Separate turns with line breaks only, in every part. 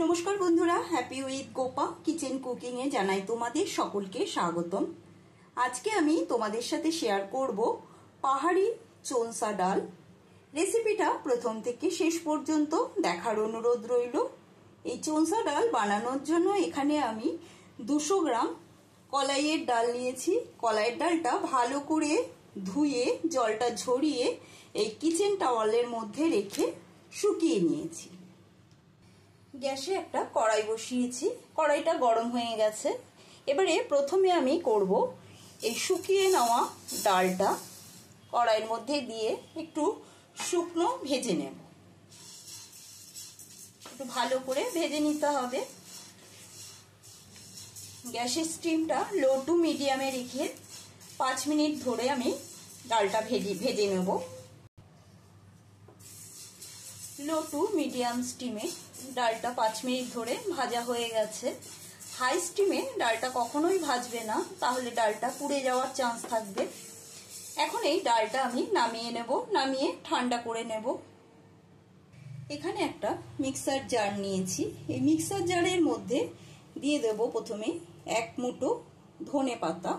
নমস্কার বন্ধুরা, happy with Gopa kitchen cooking এ জানাই তোমাদের সকলকে স্বাগতম। আজকে আমি তোমাদের সাথে শেয়ার করব পাহাড়ি চোনসা ডাল। রেসিপিটা প্রথম থেকে শেষ পর্যন্ত দেখার অনুরোধ রইল। এই চোনসা ডাল বানানোর জন্য এখানে আমি 200 গ্রাম কলাইয়ের ডাল নিয়েছি। কলাইয়ের ডালটা ভালো করে ধুয়ে জলটা ঝরিয়ে এই কিচেন টাওয়ালের মধ্যে রেখে শুকিয়ে নিয়েছি। গ্যাসে একটা কড়াই বসিয়েছি, কড়াইটা গরম হয়ে গেছে। এবারে প্রথমে আমি করব এই শুকিয়ে নেওয়া ডালটা কড়াইয়ের মধ্যে দিয়ে একটু শুকনো ভেজে নেব। একটু ভালো করে ভেজে নিতে হবে। গ্যাসের স্টিমটা লো টু মিডিয়ামে রেখে 5 মিনিট ধরে আমি ডালটা ভেজে নেব। লো টু মিডিয়াম স্টিমে ডালটা 5 মিনিট ধরে ভাজা হয়ে গেছে। হাই স্টিমে ডালটা কখনোই ভাজবে না, তাহলে ডালটা পুড়ে যাওয়ার চান্স থাকবে। এখন এই ডালটা আমি নামিয়ে নেব, নামিয়ে ঠান্ডা করে নেব। এখানে একটা মিক্সার জার নিয়েছি। এই মিক্সার জারের মধ্যে দিয়ে দেব প্রথমে 1 মুঠো ধনে পাতা,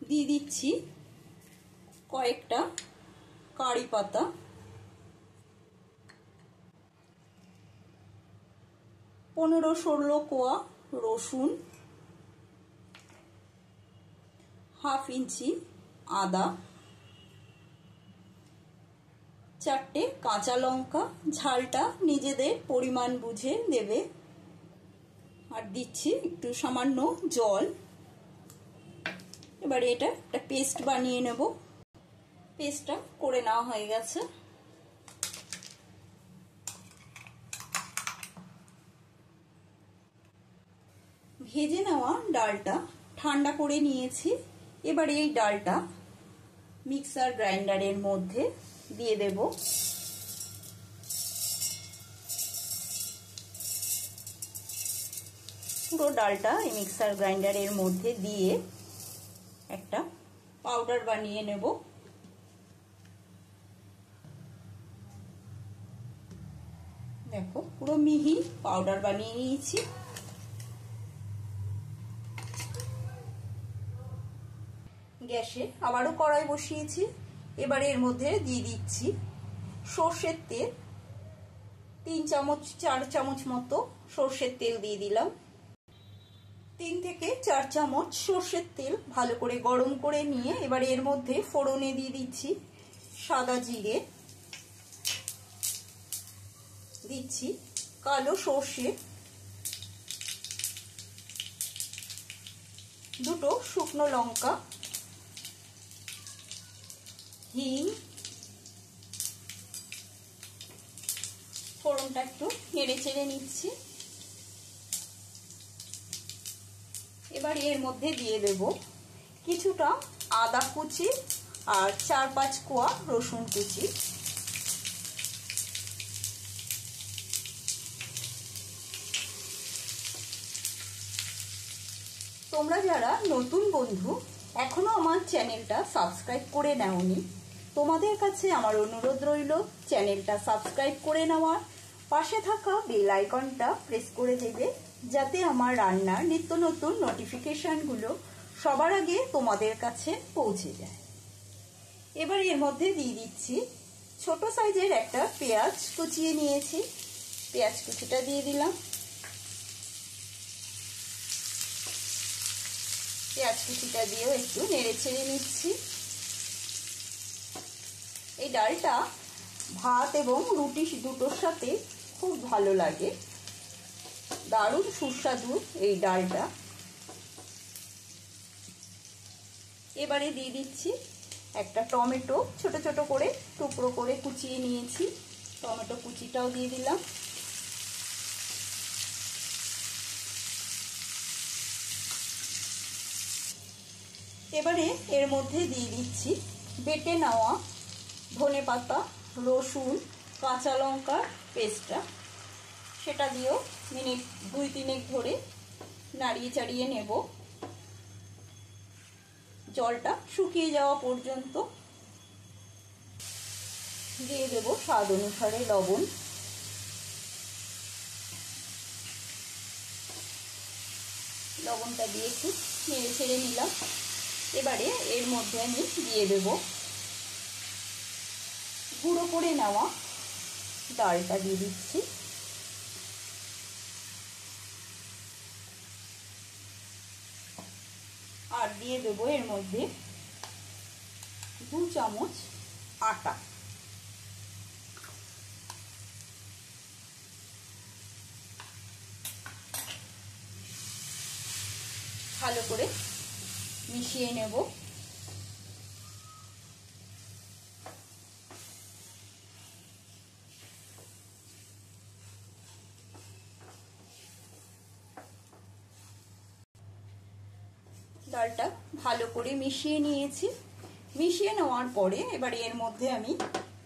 দিয়ে দিচ্ছি কয়েকটা কারি পাতা, 15-16 কোয়া রসুন, 1/2 ইঞ্চি আদা, 4টে কাঁচা লঙ্কা। ঝালটা নিজেদের পরিমাণ বুঝে দেবে। আর দিচ্ছি একটু সামান্য জল। এবারে এটা একটা পেস্ট বানিয়ে নেব। পেস্টটা করে নেওয়া হয়ে গেছে। ভেজে নেওয়া ডালটা ঠান্ডা করে নিয়েছি। এবারে এই ডালটা মিক্সার গ্রাইন্ডারের মধ্যে দিয়ে দেব। পুরো ডালটা এই মিক্সার গ্রাইন্ডারের মধ্যে দিয়ে একটা পাউডার বানিয়ে নেব। দেখো, পুরো মিহি পাউডার বানিয়ে নিয়েছি। গ্যাসে আবারও কড়াই বসিয়েছি। এবারে এর মধ্যে দিয়ে দিচ্ছি সর্ষের তেল। 3-4 চামচ মতো সর্ষের তেল দিয়ে দিলাম। 3 থেকে 4 চামচ সর্ষের তেল ভালো করে গরম করে নিয়ে এবারে এর মধ্যে ফোড়নে দিয়ে দিচ্ছি সাদা জিরে, দিচ্ছি কালো সর্ষে, 2টো শুকনো লঙ্কা, হিং। ফোড়নটা একটু নেড়ে চেড়ে নিচ্ছি। এবার এর মধ্যে দিয়ে দেব কিছুটা আদা কুচি আর 4-5 কোয়া রসুন কুচি। তোমরা যারা নতুন বন্ধু এখনো আমার চ্যানেলটা সাবস্ক্রাইব করে নাওনি, তোমাদের কাছে আমার অনুরোধ রইল চ্যানেলটা সাবস্ক্রাইব করে নেওয়ার, পাশে থাকা বেল আইকনটা প্রেস করে দেবে, যাতে আমার রান্নার নিত্য নতুন নোটিফিকেশনগুলো সবার আগে তোমাদের কাছে পৌঁছে যায়। এবার এর মধ্যে দিয়ে দিচ্ছি ছোট সাইজের একটা পেঁয়াজ কুচিয়ে নিয়েছি। পেঁয়াজ কুচিটা দিয়ে দিলাম। পেঁয়াজ কুচিটা দিয়েও একটু নেড়ে ছেড়ে নিচ্ছি। এই ডালটা ভাত এবং রুটি দুটোর সাথে খুব ভালো লাগে। দারুণ সুস্বাদু এই ডালটা। এবারে দিয়ে দিচ্ছি একটা টমেটো, ছোট ছোট করে টুকরো করে কুচিয়ে নিয়েছি। টমেটো কুচিটাও দিয়ে দিলাম। এবারে এর মধ্যে দিয়ে দিচ্ছি বেটে নেওয়া ধনে পাতা, রসুন, কাঁচা লঙ্কার পেস্টটা। সেটা দিয়েও মিনিট 2-3 ধরে নাড়িয়ে চাড়িয়ে নেব, জলটা শুকিয়ে যাওয়া পর্যন্ত। দিয়ে দেব স্বাদ অনুসারে লবণ। লবণটা দিয়ে একটু নেড়ে ছেড়ে নিলাম। এবারে এর মধ্যে আমি দিয়ে দেব গুঁড়ো করে নেওয়া ডালটা দিয়ে দিচ্ছি। আর দিয়ে দেবো এর মধ্যে 2 চামচ আটা। ভালো করে মিশিয়ে নেব। ডালটা ভালো করে মিশিয়ে নিয়েছি। মিশিয়ে নেওয়ার পরে এবার এর মধ্যে আমি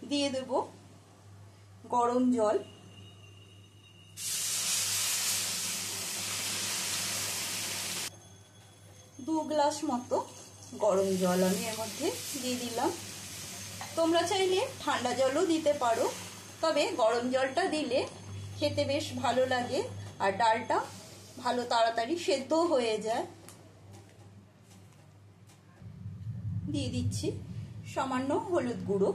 দিয়ে দেব গরম জল। দু গ্লাস মতো গরম জল আমি এর মধ্যে দিয়ে দিলাম। তোমরা চাইলে ঠান্ডা জলও দিতে পারো, তবে গরম জলটা দিলে খেতে বেশ ভালো লাগে আর ডালটা ভালো তাড়াতাড়ি সেদ্ধ হয়ে যায়। দিয়ে দিচ্ছি সামান্য হলুদ গুঁড়ো।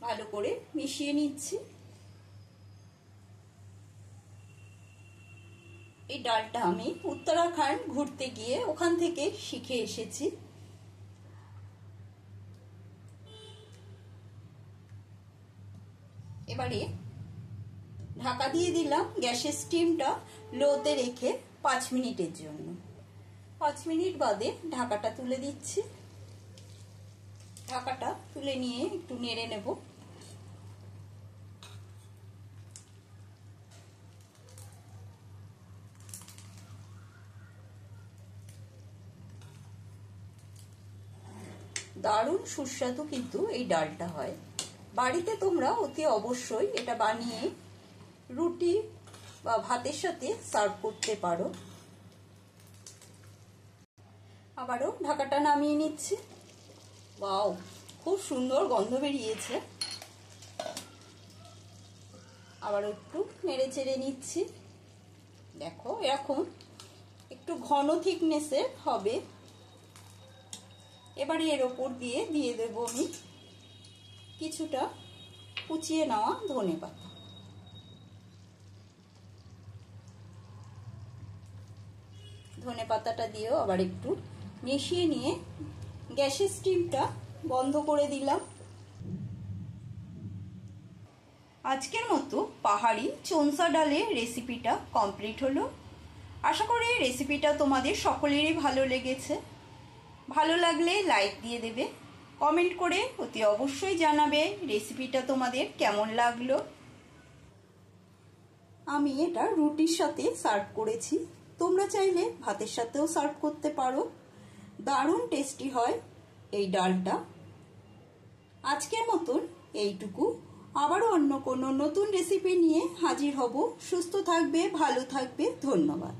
ভালো করে মিশিয়ে নিচ্ছি। এই ডালটা আমি উত্তরাখণ্ড ঘুরতে গিয়ে ওখান থেকে শিখে এসেছি। এবারে ঢাকা দিয়ে দিলাম। গ্যাসের স্টিমটা লোতে রেখে 5 মিনিটের জন্য। 5 মিনিট বাদে ঢাকাটা তুলে দিচ্ছি। ঢাকাটা তুলে নিয়ে একটু নেড়ে নেব। দারুণ সুস্বাদু কিন্তু এই ডালটা হয়। বাড়িতে তোমরা অতি অবশ্যই এটা বানিয়ে রুটি বা ভাতের সাথে সার্ভ করতে পারো। আবারও ঢাকাটা নামিয়ে নিচ্ছি। ওয়াও, খুব সুন্দর গন্ধ বেরিয়েছে। আবার একটু নেড়ে চেড়ে নিচ্ছি। দেখো এরকম একটু ঘন থিকনেসের হবে। এবারে এর ওপর দিয়ে দেব আমি কিছুটা কুচিয়ে নেওয়া ধনেপাতা। ধনেপাতাটা দিয়েও আবার একটু মিশিয়ে নিয়ে গ্যাসের স্টিমটা বন্ধ করে দিলাম। আজকের মতো পাহাড়ি চোনসা ডালের রেসিপিটা কমপ্লিট হলো। আশা করি রেসিপিটা তোমাদের সকলেরই ভালো লেগেছে। ভালো লাগলে লাইক দিয়ে দেবে, কমেন্ট করে অতি অবশ্যই জানাবে রেসিপিটা তোমাদের কেমন লাগলো। আমি এটা রুটির সাথে সার্ভ করেছি। তোমরা চাইলে ভাতের সাথেও সার্ভ করতে পারো। দারুণ টেস্টি হয় এই ডালটা। আজকের মতন এইটুকু। আবারও অন্য কোনো নতুন রেসিপি নিয়ে হাজির হব। সুস্থ থাকবে, ভালো থাকবে। ধন্যবাদ।